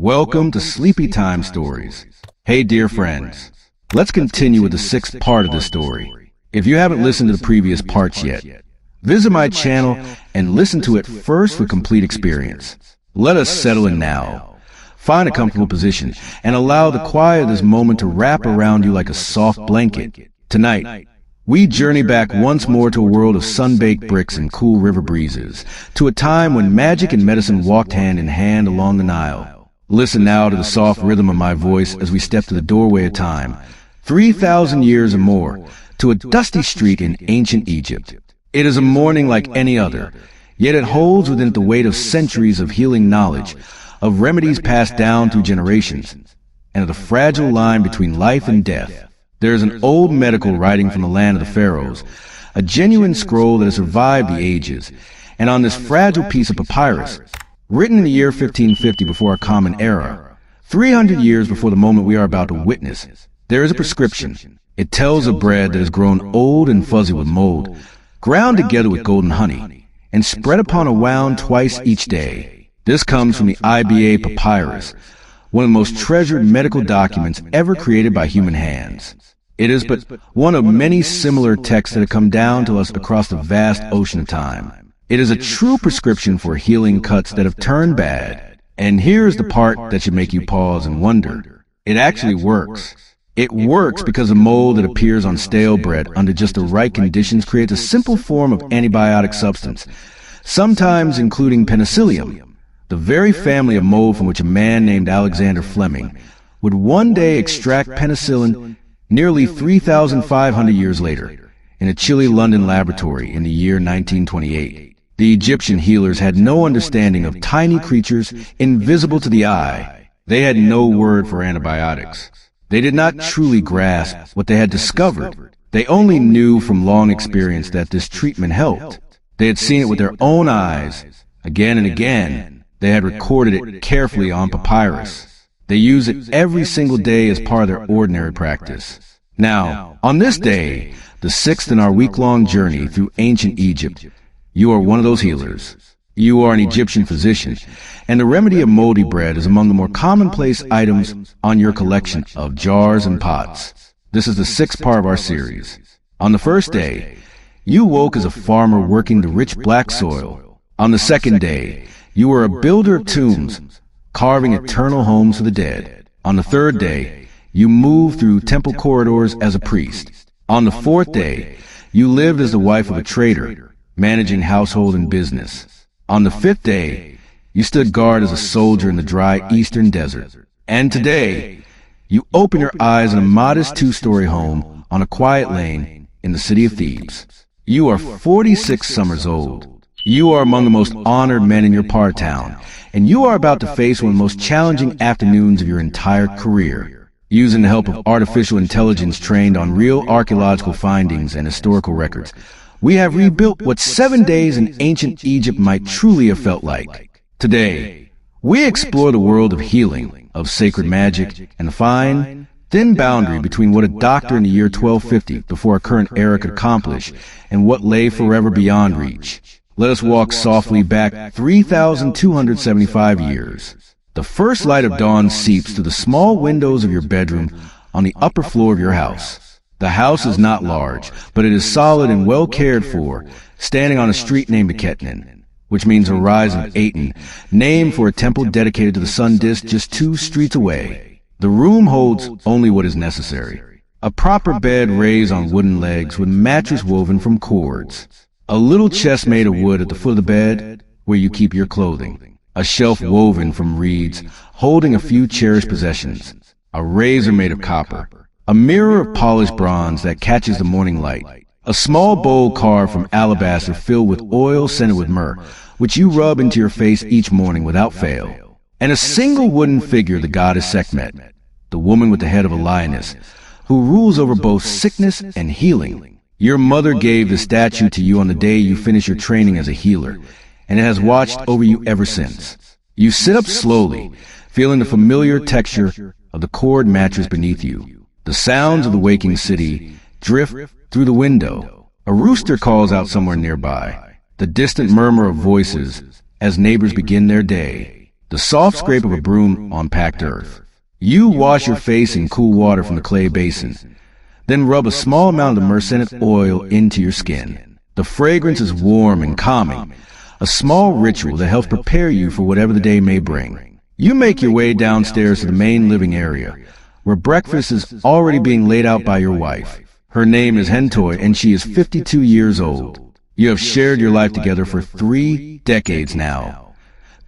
Welcome to Sleepy Time Stories. Hey dear friends, let's continue with the sixth part of this story. If you haven't listened to the previous parts yet, visit my channel and listen to it first for complete experience. Let us settle in now. Find a comfortable position and allow the quiet of this moment to wrap around you like a soft blanket. Tonight, we journey back once more to a world of sun-baked bricks and cool river breezes, to a time when magic and medicine walked hand in hand along the Nile. Listen now to the soft rhythm of my voice as we step to the doorway of time, 3,000 years or more, to a dusty street in ancient Egypt. It is a morning like any other, yet it holds within it the weight of centuries of healing knowledge, of remedies passed down through generations, and of the fragile line between life and death. There is an old medical writing from the land of the pharaohs, a genuine scroll that has survived the ages, and on this fragile piece of papyrus, written in the year 1550 before our common era, 300 years before the moment we are about to witness, there is a prescription. It tells of bread that has grown old and fuzzy with mold, ground together with golden honey, and spread upon a wound twice each day. This comes from the Ebers Papyrus, one of the most treasured medical documents ever created by human hands. It is but one of many similar texts that have come down to us across the vast ocean of time. It is a true prescription for healing cuts that have turned bad. And here's the part that should make you pause and wonder. It actually works. It works because the mold that appears on stale bread under just the right conditions creates a simple form of antibiotic substance, sometimes including penicillium, the very family of mold from which a man named Alexander Fleming would one day extract penicillin nearly 3,500 years later, in a chilly London laboratory in the year 1928. The Egyptian healers had no understanding of tiny creatures invisible to the eye. They had no word for antibiotics. They did not truly grasp what they had discovered. They only knew from long experience that this treatment helped. They had seen it with their own eyes. Again and again, they had recorded it carefully on papyrus. They use it every single day as part of their ordinary practice. Now, on this day, the sixth in our week-long journey through ancient Egypt, you are one of those healers. You are an Egyptian physician, and the remedy of moldy bread is among the more commonplace items on your collection of jars and pots. This is the sixth part of our series. On the first day, you woke as a farmer working the rich black soil. On the second day, you were a builder of tombs, carving eternal homes for the dead. On the third day, you moved through temple corridors as a priest. On the fourth day, you lived as the wife of a trader, managing household and business. On the fifth day, you stood guard as a soldier in the dry eastern desert. And today, you open your eyes in a modest two-story home on a quiet lane in the city of Thebes. You are 46 summers old. You are among the most honored men in your part of town, and you are about to face one of the most challenging afternoons of your entire career. Using the help of artificial intelligence trained on real archaeological findings and historical records, we have rebuilt what 7 days in ancient Egypt might truly have felt like. Today, we explore the world of healing, of sacred magic, and the fine, thin boundary between what a doctor in the year 1250 before our current era could accomplish and what lay forever beyond reach. Let us walk softly back 3,275 years. The first light of dawn seeps through the small windows of your bedroom on the upper floor of your house. The house is not large, but it is solid and well cared for, standing on a street named Eketnin, which means Horizon of Aten, named for a temple dedicated to the sun disk just 2 streets away. The room holds only what is necessary. A proper bed raised on wooden legs with mattress woven from cords. A little chest made of wood at the foot of the bed where you keep your clothing. A shelf woven from reeds holding a few cherished possessions. A razor made of copper. A mirror of polished bronze that catches the morning light. A small bowl carved from alabaster filled with oil scented with myrrh, which you rub into your face each morning without fail. And a single wooden figure of the goddess Sekhmet, the woman with the head of a lioness, who rules over both sickness and healing. Your mother gave the statue to you on the day you finished your training as a healer, and it has watched over you ever since. You sit up slowly, feeling the familiar texture of the cord mattress beneath you. The sounds of the waking city drift through the window. A rooster calls out somewhere nearby. The distant murmur of voices as neighbors begin their day. the soft scrape of a broom on packed earth. You wash your face in cool water from the clay basin, then rub a small amount of the myrcenic oil into your skin. The fragrance is warm and calming, a small ritual that helps prepare you for whatever the day may bring. You make your way downstairs to the main living area, where breakfast is already being laid out by your wife. Her name is Hentoy, and she is 52 years old. You have shared your life together for 3 decades now.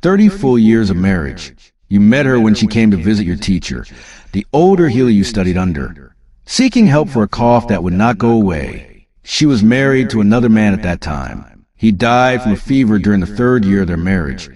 30 full years of marriage. You met her when she came to visit your teacher, the older healer you studied under, seeking help for a cough that would not go away. She was married to another man at that time. He died from a fever during the 3rd year of their marriage,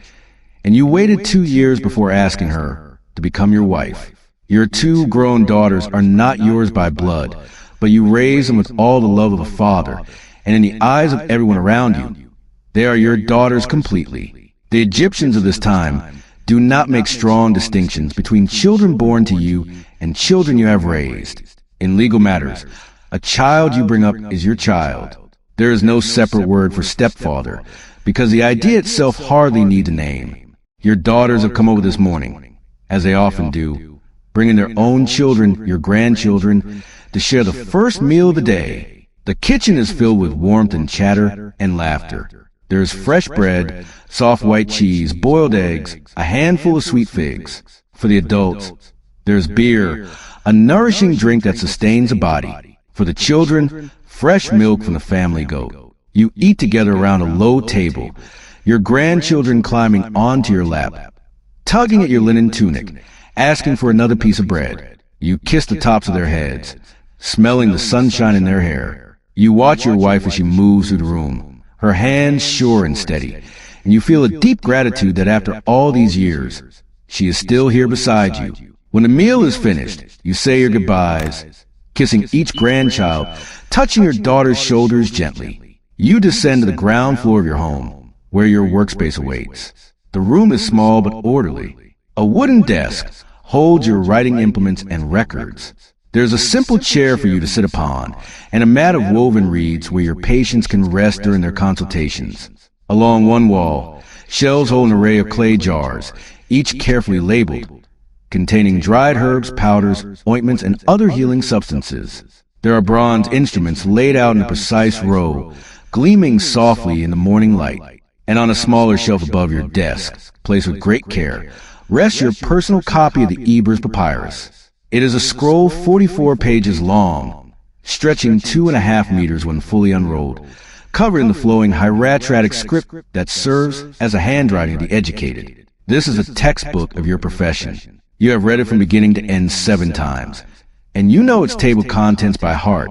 and you waited 2 years before asking her to become your wife. Your 2 grown daughters are not yours by blood, but you raise them with all the love of a father, and in the eyes of everyone around you, they are your daughters completely. The Egyptians of this time do not make strong distinctions between children born to you and children you have raised. In legal matters, a child you bring up is your child. There is no separate word for stepfather, because the idea itself hardly needs a name. Your daughters have come over this morning, as they often do, bringing their own children, your grandchildren, to share the first meal of the day. The kitchen is filled with warmth and chatter and laughter. There is fresh bread, soft white cheese, boiled eggs, a handful of sweet figs. For the adults, there's beer, a nourishing drink that sustains the body. For the children, fresh milk from the family goat. You eat together around a low table, your grandchildren climbing onto your lap, tugging at your linen tunic, asking for another piece of bread. You kiss the tops of their heads, smelling the sunshine in their hair. You watch your wife as she moves through the room, her hands sure and steady, and you feel a deep gratitude that after all these years, she is still here beside you. When the meal is finished, you say your goodbyes, kissing each grandchild, touching your daughter's shoulders gently. You descend to the ground floor of your home, where your workspace awaits. The room is small but orderly. A wooden desk holds your writing implements and records. There's a simple chair for you to sit upon, and a mat of woven reeds where your patients can rest during their consultations. Along one wall, shelves hold an array of clay jars, each carefully labeled, containing dried herbs, powders, ointments, and other healing substances. There are bronze instruments laid out in a precise row, gleaming softly in the morning light. And on a smaller shelf above your desk, placed with great care, rests your personal copy of the Ebers Papyrus. It is a scroll 44 pages long, stretching 2.5 meters when fully unrolled, covered in the flowing hieratic script that serves as a handwriting of the educated. This is a textbook of your profession. You have read it from beginning to end 7 times, and you know its table contents by heart,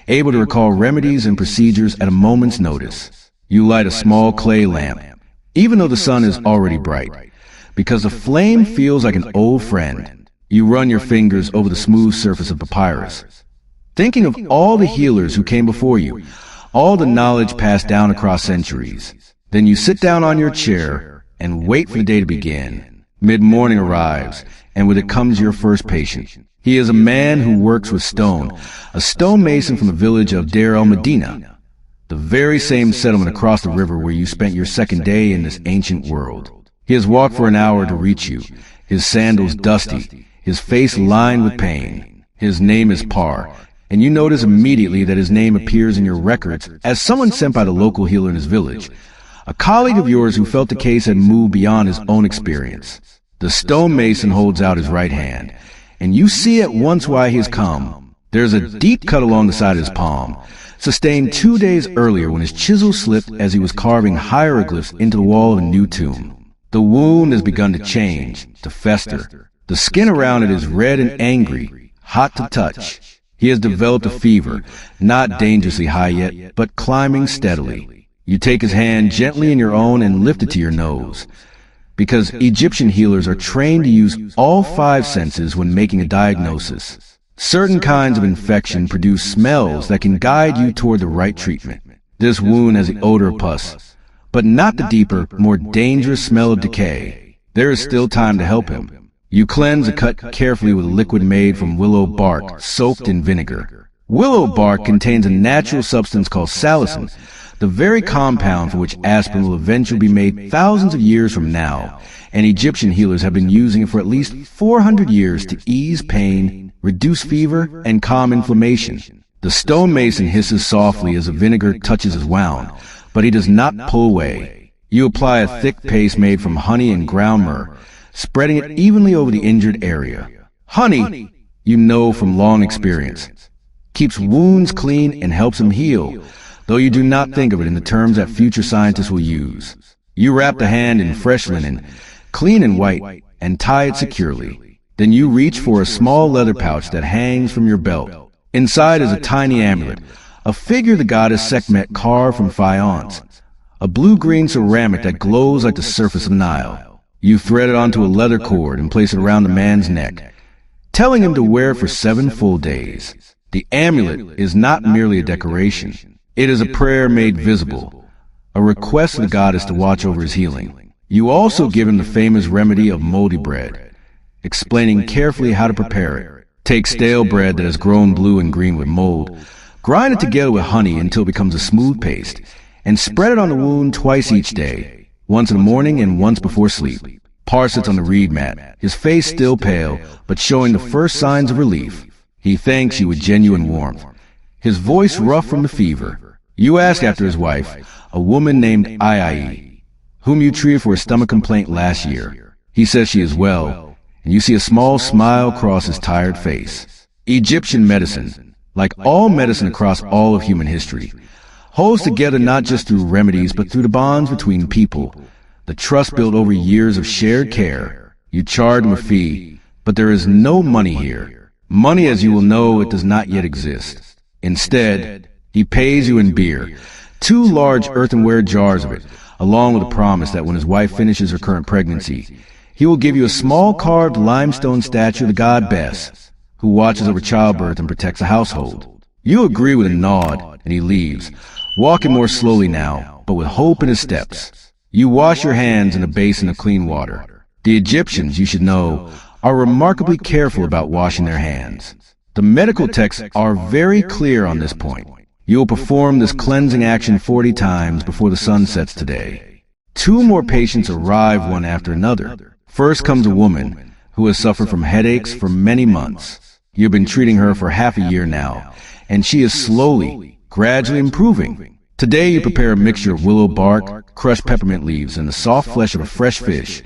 able to recall remedies and procedures at a moment's notice. You light a small clay lamp, even though the sun is already bright, because the flame feels like an old friend. You run your fingers over the smooth surface of papyrus, thinking of all the healers who came before you, all the knowledge passed down across centuries. Then you sit down on your chair and wait for the day to begin. Mid-morning arrives, and with it comes your first patient. He is a man who works with stone, a stonemason from the village of Deir el-Medina, the very same settlement across the river where you spent your second day in this ancient world. He has walked for an hour to reach you, his sandals dusty, his face lined with pain. His name is Par, and you notice immediately that his name appears in your records as someone sent by the local healer in his village, a colleague of yours who felt the case had moved beyond his own experience. The stonemason holds out his right hand, and you see at once why he has come. There's a deep cut along the side of his palm, sustained 2 days earlier when his chisel slipped as he was carving hieroglyphs into the wall of a new tomb. The wound has begun to change, to fester. The skin around it is red and angry, hot to touch. He has developed a fever, not dangerously high yet, but climbing steadily. You take his hand gently in your own and lift it to your nose, because Egyptian healers are trained to use all 5 senses when making a diagnosis. Certain kinds of infection produce smells that can guide you toward the right treatment. This wound has the odor of pus, but not the deeper, more dangerous smell of decay. There is still time to help him. You cleanse the cut carefully with a liquid made from willow bark soaked in vinegar. Willow bark contains a natural substance called salicin, the very compound for which aspirin will eventually be made thousands of years from now, and Egyptian healers have been using it for at least 400 years to ease pain, reduce fever, and calm inflammation. The stonemason hisses softly as the vinegar touches his wound, but he does not pull away. You apply a thick paste made from honey and ground myrrh, spreading it evenly over the injured area. Honey, you know from long experience, keeps wounds clean and helps them heal, though you do not think of it in the terms that future scientists will use. You wrap the hand in fresh linen, clean and white, and tie it securely. Then you reach for a small leather pouch that hangs from your belt. Inside is a tiny amulet, a figure of the goddess Sekhmet carved from faience, a blue-green ceramic that glows like the surface of the Nile. You thread it onto a leather cord and place it around the man's neck, telling him to wear it for 7 full days. The amulet is not merely a decoration. It is a prayer made visible, a request of the goddess to watch over his healing. You also give him the famous remedy of moldy bread, explaining carefully how to prepare it. Take stale bread that has grown blue and green with mold, grind it together with honey until it becomes a smooth paste, and spread it on the wound twice each day, once in the morning and once before sleep. Par sits on the reed mat, his face still pale, but showing the first signs of relief. He thanks you with genuine warmth, his voice rough from the fever. You ask after his wife, a woman named Ai, whom you treated for a stomach complaint last year. He says she is well, and you see a small smile cross his tired face. Egyptian medicine, like all medicine across all of human history, holds together not just through remedies but through the bonds between people, the trust built over years of shared care. You charge him a fee, but there is no money here. Money, as you will know, it does not yet exist. Instead, he pays you in beer, 2 large earthenware jars of it, along with a promise that when his wife finishes her current pregnancy, he will give you a small carved limestone statue of the god Bes, who watches over childbirth and protects the household. You agree with a nod, and he leaves, walking more slowly now, but with hope in his steps. You wash your hands in a basin of clean water. The Egyptians, you should know, are remarkably careful about washing their hands. The medical texts are very clear on this point. You will perform this cleansing action 40 times before the sun sets today. 2 more patients arrive one after another. First comes a woman who has suffered from headaches for many months. You've been treating her for half a year now, and she is slowly, gradually improving. Today you prepare a mixture of willow bark, crushed peppermint leaves, and the soft flesh of a fresh fish,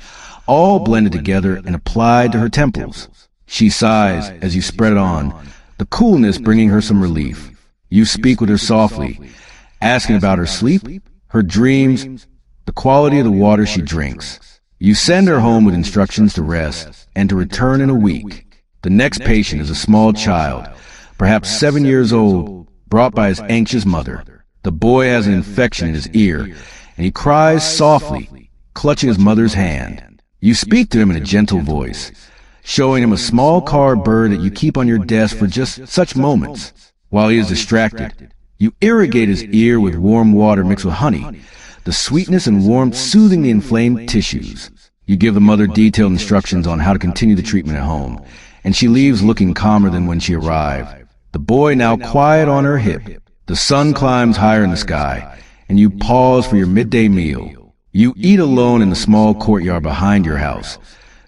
all blended together and applied to her temples. She sighs as you spread it on, the coolness bringing her some relief. You speak with her softly, asking about her sleep, her dreams, the quality of the water she drinks. You send her home with instructions to rest and to return in a week. The next patient is a small child, perhaps 7 years old, brought by his anxious mother. The boy has an infection in his ear, and he cries softly, clutching his mother's hand. You speak to him in a gentle voice, showing him a small carved bird that you keep on your desk for just such moments. While he is distracted, you irrigate his ear with warm water mixed with honey, the sweetness and warmth soothing the inflamed tissues. You give the mother detailed instructions on how to continue the treatment at home, and she leaves looking calmer than when she arrived. The boy now quiet on her hip. The sun climbs higher in the sky, and you pause for your midday meal. You eat alone in the small courtyard behind your house,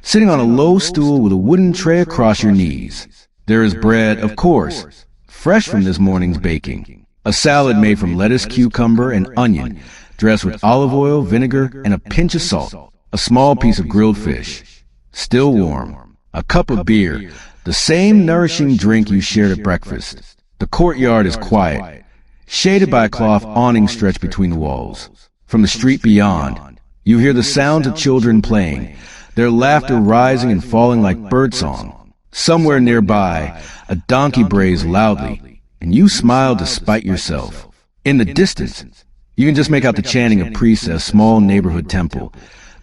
sitting on a low stool with a wooden tray across your knees. There is bread, of course, fresh from this morning's baking, a salad made from lettuce, cucumber, and onion, dressed with olive oil, vinegar, and a pinch of salt, a small piece of grilled fish, still warm, a cup of beer, the same nourishing drink you shared at breakfast. The courtyard is quiet, shaded by a cloth awning stretched between the walls. From the street beyond, you hear the sounds of children playing, their laughter rising and falling like birdsong. Somewhere nearby, a donkey brays loudly, and you smile despite yourself. In the distance, you can just make out the chanting of priests at a small neighborhood temple,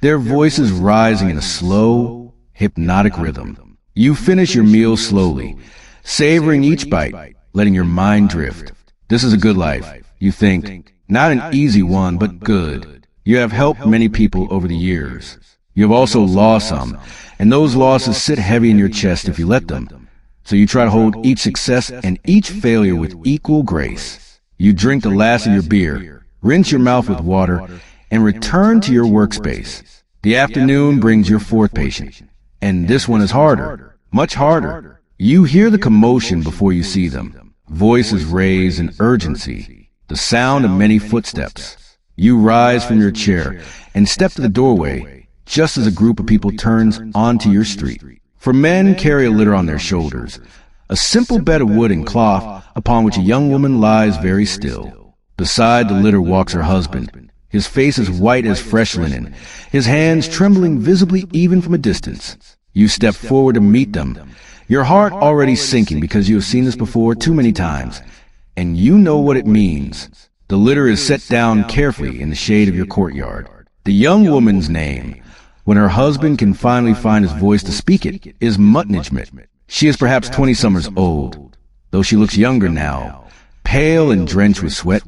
their voices rising in a slow, hypnotic rhythm. You finish your meal slowly, savoring each bite, letting your mind drift. This is a good life, you think. Not an easy one, but good. You have helped many people over the years. You have also lost some, and those losses sit heavy in your chest if you let them. So you try to hold each success and each failure with equal grace. You drink the last of your beer, rinse your mouth with water, and return to your workspace. The afternoon brings your fourth patient, and this one is harder, much harder. You hear the commotion before you see them, voices raised in urgency, the sound of many footsteps. You rise from your chair and step to the doorway just as a group of people turns onto your street. For men carry a litter on their shoulders, a simple bed of wood and cloth upon which a young woman lies very still. Beside the litter walks her husband, his face as white as fresh linen, his hands trembling visibly even from a distance. You step forward to meet them, your heart already sinking because you have seen this before too many times, and you know what it means. The litter is set down carefully in the shade of your courtyard. The young woman's name, when her husband can finally find his voice to speak it, is Mutnijmet. She is perhaps 20 summers old, though she looks younger now, pale and drenched with sweat,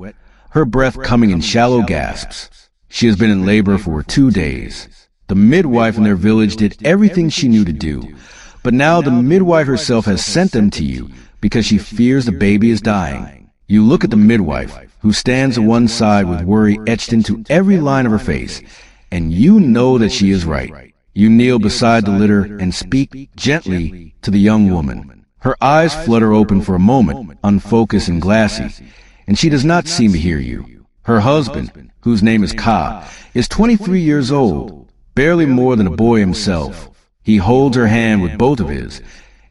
her breath coming in shallow gasps. She has been in labor for 2 days. The midwife in their village did everything she knew to do, but now the midwife herself has sent them to you because she fears the baby is dying. You look at the midwife, who stands at one side with worry etched into every line of her face, and you know that she is right. You kneel beside the litter and speak gently to the young woman. Her eyes flutter open for a moment, unfocused and glassy, and she does not seem to hear you. Her husband, whose name is Ka, is 23 years old, barely more than a boy himself. He holds her hand with both of his,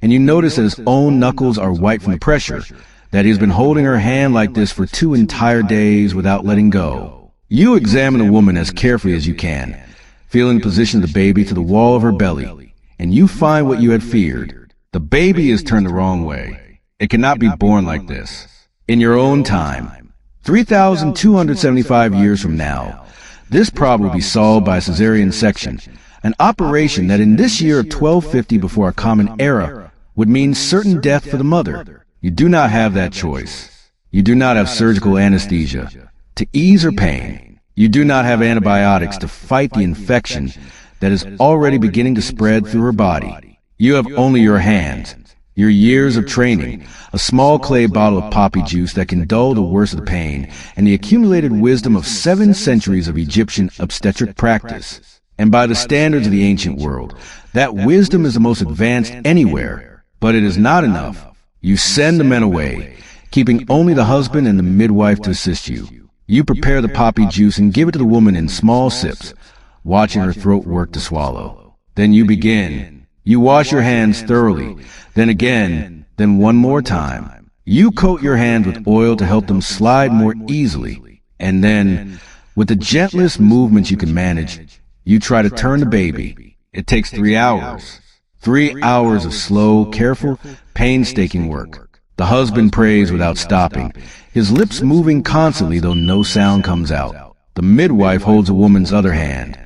and you notice that his own knuckles are white from the pressure, that he has been holding her hand like this for 2 entire days without letting go. You examine the woman as carefully as you can, feeling the position of the baby to the wall of her belly, and you find what you had feared. The baby is turned the wrong way. It cannot be born like this. In your own time, 3,275 years from now, this problem will be solved by a cesarean section, an operation that in this year of 1250 before our common era would mean certain death for the mother. You do not have that choice. You do not have surgical anesthesia to ease her pain. You do not have antibiotics to fight the infection that is already beginning to spread through her body. You have only your hands, your years of training, a small clay bottle of poppy juice that can dull the worst of the pain, and the accumulated wisdom of 7 centuries of Egyptian obstetric practice. And by the standards of the ancient world, that wisdom is the most advanced anywhere. But it is not enough. You send the men away, keeping only the husband and the midwife to assist you. You prepare the poppy juice and give it to the woman in small sips, watching her throat work to swallow. Then you begin. You wash your hands thoroughly, then again, then one more time. You coat your hands with oil to help them slide more easily, and then, with the gentlest movements you can manage, you try to turn the baby. It takes 3 hours. 3 hours of slow, careful, painstaking work. The husband prays without stopping, his lips moving constantly though no sound comes out. The midwife holds a woman's other hand,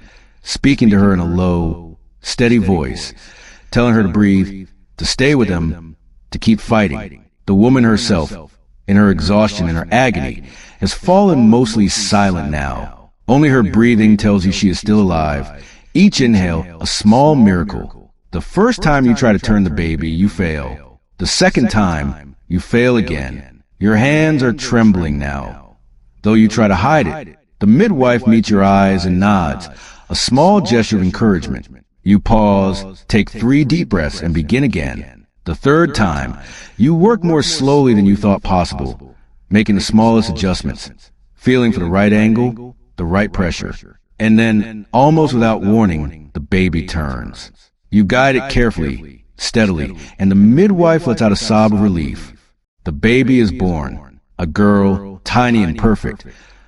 speaking to her in a low, steady voice, telling her to breathe, to stay with them, to keep fighting. The woman herself, in her exhaustion and her agony, has fallen mostly silent now. Only her breathing tells you she is still alive. Each inhale, a small miracle. The first time you try to turn the baby, you fail. The second time, you fail again. Your hands are trembling now, though you try to hide it. The midwife meets your eyes and nods, a small gesture of encouragement. You pause, take 3 deep breaths, and begin again. The third time, you work more slowly than you thought possible, making the smallest adjustments, feeling for the right angle, the right pressure. And then, almost without warning, the baby turns. You guide it carefully, steadily, and the midwife lets out a sob of relief. The baby is born, a girl, tiny and perfect.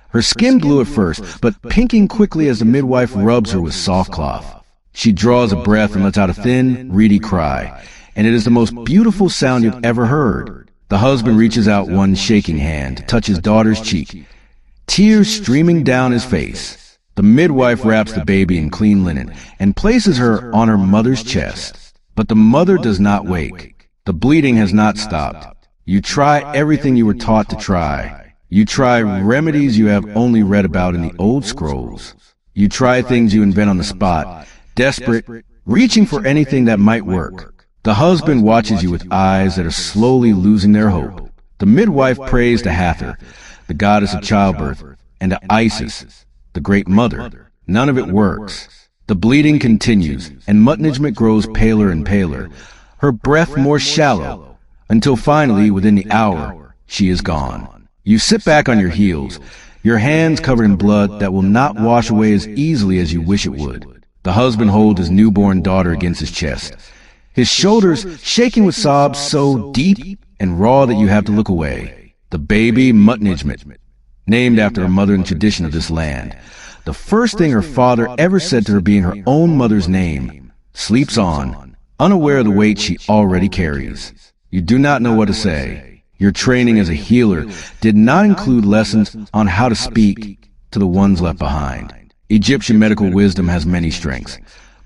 Her skin blue at first, but pinking quickly as the midwife rubs her with soft cloth. She draws a breath and lets out a thin, reedy cry, and it is the most beautiful sound you've ever heard. The husband reaches out one shaking hand to touch his daughter's cheek, tears streaming down his face. The midwife wraps the baby in clean linen and places her on her mother's chest. But the mother does not wake. The bleeding has not stopped. You try everything you were taught to try. You try remedies you have only read about in the old scrolls. You try things you invent on the spot, desperate, reaching for anything that might work. The husband watches you with eyes that are slowly losing their hope. The midwife prays to Hathor, the goddess of childbirth, and to Isis, the great mother. None of it works. The bleeding continues, and Mutnijmet grows paler and paler, her breath more shallow, until finally, within the hour, she is gone. You sit back on your heels, your hands covered in blood that will not wash away as easily as you wish it would. The husband holds his newborn daughter against his chest, his shoulders shaking with sobs so deep and raw that you have to look away. The baby, Mutnijmet, named after a mother and tradition of this land. The first thing her father ever said to her being her own mother's name, sleeps on, unaware of the weight she already carries. You do not know what to say. Your training as a healer did not include lessons on how to speak to the ones left behind. Egyptian medical wisdom has many strengths,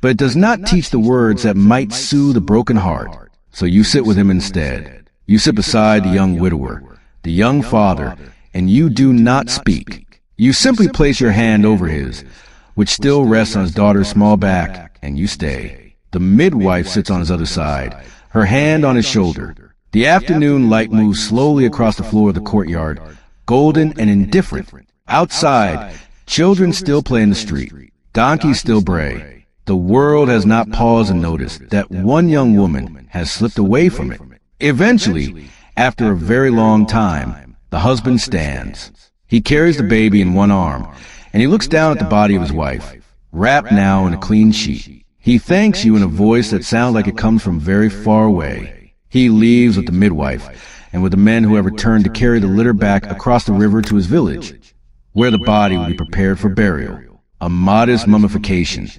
but it does not teach the words that might soothe a broken heart. So you sit with him instead. You sit beside the young widower, the young father, and you do not speak. You simply place your hand over his, which still rests on his daughter's small back, and you stay. The midwife sits on his other side, her hand on his shoulder. The afternoon light moves slowly across the floor of the courtyard, golden and indifferent. Outside, children still play in the street. Donkeys still bray. The world has not paused and noticed that one young woman has slipped away from it. Eventually, after a very long time, the husband stands. He carries the baby in one arm, and he looks down at the body of his wife, wrapped now in a clean sheet. He thanks you in a voice that sounds like it comes from very far away. He leaves with the midwife and with the men who have returned to carry the litter back across the river to his village, where the body will be prepared for burial. A modest mummification,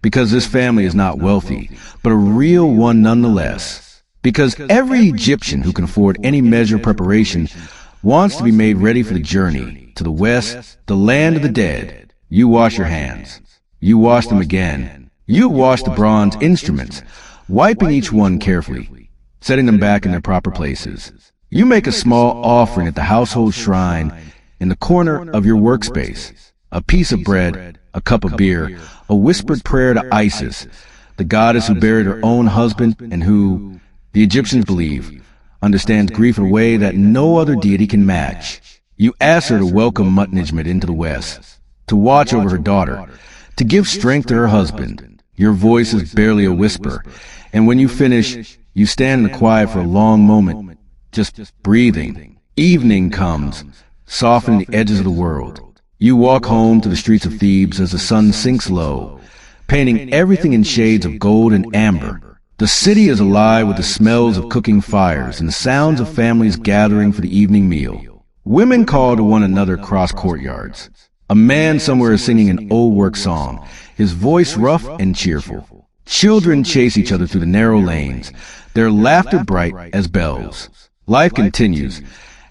because this family is not wealthy, but a real one nonetheless. Because every Egyptian who can afford any measure of preparation wants to be made ready for the journey to the west, the land of the dead. You wash your hands. You wash them again. You wash the bronze instruments, wiping each one carefully, setting them back in their proper places. You make a small offering at the household shrine in the corner of your workspace. A piece of bread, a cup of beer, a whispered prayer to Isis, the goddess who buried her own husband and who, the Egyptians believe, understands grief in a way that no other deity can match. You ask her to welcome Mutnijmet into the west, to watch over her daughter, to give strength to her husband. Your voice is barely a whisper, and when you finish, you stand in the quiet for a long moment, just breathing. Evening comes, softening the edges of the world. You walk home to the streets of Thebes as the sun sinks low, painting everything in shades of gold and amber. The city is alive with the smells of cooking fires and the sounds of families gathering for the evening meal. Women call to one another across courtyards. A man somewhere is singing an old work song, his voice rough and cheerful. Children chase each other through the narrow lanes, their laughter bright as bells. Life continues,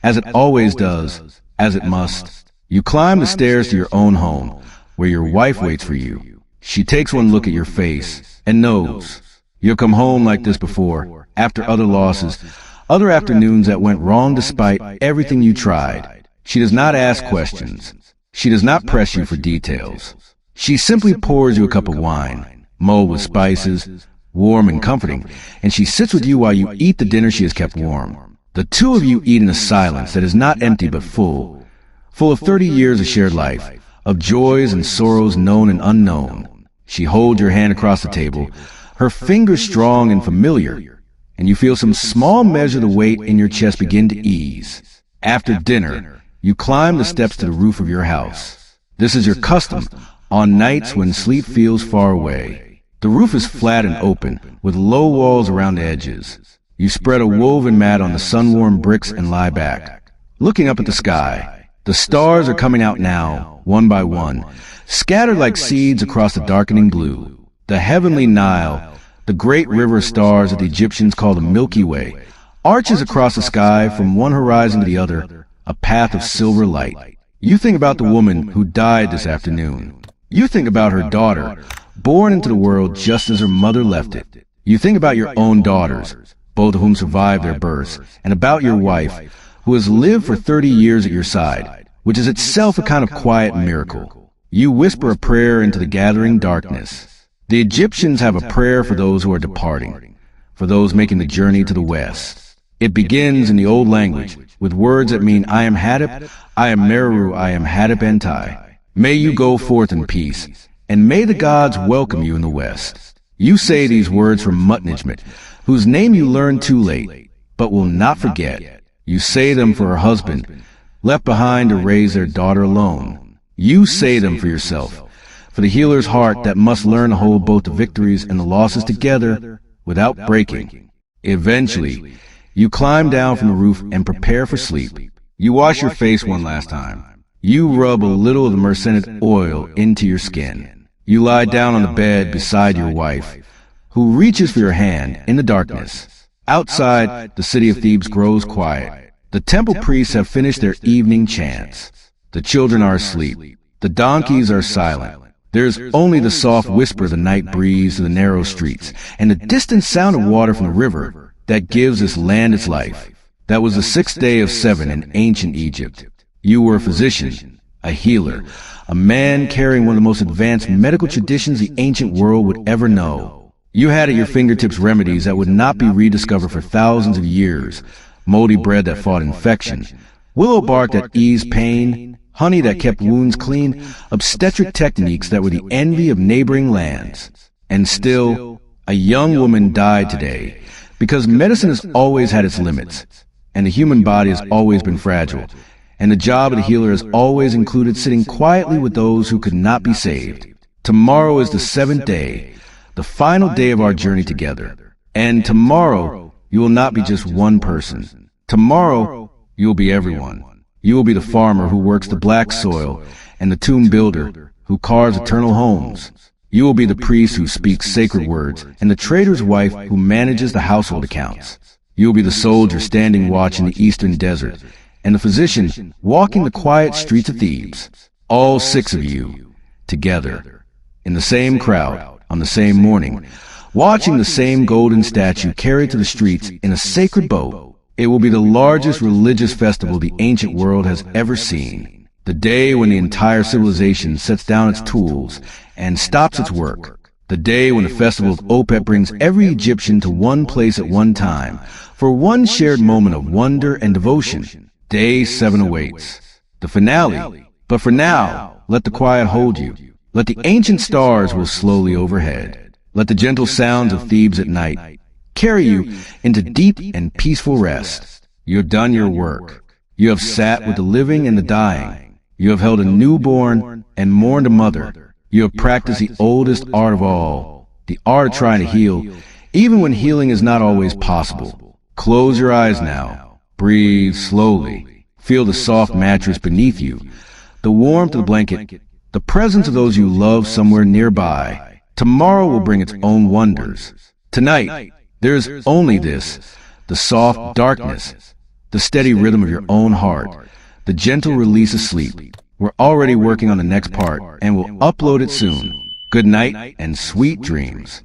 as it always does, as it must. You climb the stairs to your own home, where your wife waits for you. She takes one look at your face and knows you'll come home like this before, after other losses, other afternoons that went wrong despite everything you tried. She does not ask questions. She does not press you for details. She simply pours you a cup of wine, mulled with spices, warm and comforting, and she sits with you while you eat the dinner she has kept warm. The two of you eat in a silence that is not empty but full of 30 years of shared life, of joys and sorrows known and unknown. She holds your hand across the table, her fingers strong and familiar, and you feel some small measure of the weight in your chest begin to ease. After dinner, you climb the steps to the roof of your house. This is your custom on nights when sleep feels far away. The roof is flat and open, with low walls around the edges. You spread a woven mat on the sun-warmed bricks and lie back, looking up at the sky. The stars are coming out now, one by one, scattered like seeds across the darkening blue. The heavenly Nile, the great river of stars that the Egyptians call the Milky Way, arches across the sky from one horizon to the other, a path of silver light. You think about the woman who died this afternoon. You think about her daughter, born into the world just as her mother left it. You think about your own daughters, both of whom survived their births, and about your wife, who has lived for 30 years at your side, which is itself a kind of quiet miracle. You whisper a prayer into the gathering darkness. The Egyptians have a prayer for those who are departing, for those making the journey to the west. It begins in the old language, with words that mean I am Hadip, I am Meru, I am Hadip Entai. May you go forth in peace, and may the gods welcome you in the West. You say these words from Mutnijmet, whose name you learned too late, but will not forget. You say them for her husband, left behind to raise their daughter alone. You say them for yourself, for the healer's heart that must learn to hold both the victories and the losses together without breaking. Eventually, you climb down from the roof and prepare for sleep. You wash your face one last time. You rub a little of the mercenate oil into your skin. You lie down on the bed beside your wife, who reaches for your hand in the darkness. Outside, the city of Thebes grows quiet. The temple priests have finished their evening chants. The children are asleep. The donkeys are silent. There's only the soft whisper of the night breeze through the narrow streets, and the distant sound of water from the river that gives this land its life. That was the 6th day of 7 in ancient Egypt. You were a physician, a healer, a man carrying one of the most advanced medical traditions the ancient world would ever know. You had at your fingertips remedies that would not be rediscovered for thousands of years, moldy bread that fought infection, willow bark that eased pain, honey that kept wounds clean, obstetric techniques that were the envy of neighboring lands. And still, a young woman died today, because medicine has always had its limits, and the human body has always been fragile, and the job of the healer has always included sitting quietly with those who could not be saved. Tomorrow is the 7th day, the final day of our journey together. And tomorrow, you will not be just one person. Tomorrow, you will be everyone. You will be the farmer who works the black soil, and the tomb builder who carves eternal homes. You will be the priest who speaks sacred words, and the trader's wife who manages the household accounts. You will be the soldier standing watch in the eastern desert, and the physician walking the quiet streets of Thebes. All 6 of you, together, in the same crowd, on the same morning, watching the same golden statue carried to the streets in a sacred boat. It will be the largest religious festival the ancient world has ever seen. The day when the entire civilization sets down its tools and stops its work. The day when the festival of Opet brings every Egyptian to one place at one time for one shared moment of wonder and devotion. Day 7 awaits. The finale. But for now, let the quiet hold you. Let the ancient stars roll slowly overhead. Let the gentle sounds of Thebes at night carry you into deep and peaceful rest. You have done your work. You have sat with the living and the dying. You have held a newborn and mourned a mother. You have practiced the oldest art of all, the art of trying to heal, even when healing is not always possible. Close your eyes now. Breathe slowly. Feel the soft mattress beneath you, the warmth of the blanket, the presence of those you love somewhere nearby. Tomorrow will bring its own wonders. Tonight, there is only this, the soft darkness, the steady rhythm of your own heart, the gentle release of sleep. We're already working on the next part, and we'll upload it soon. Good night and sweet dreams.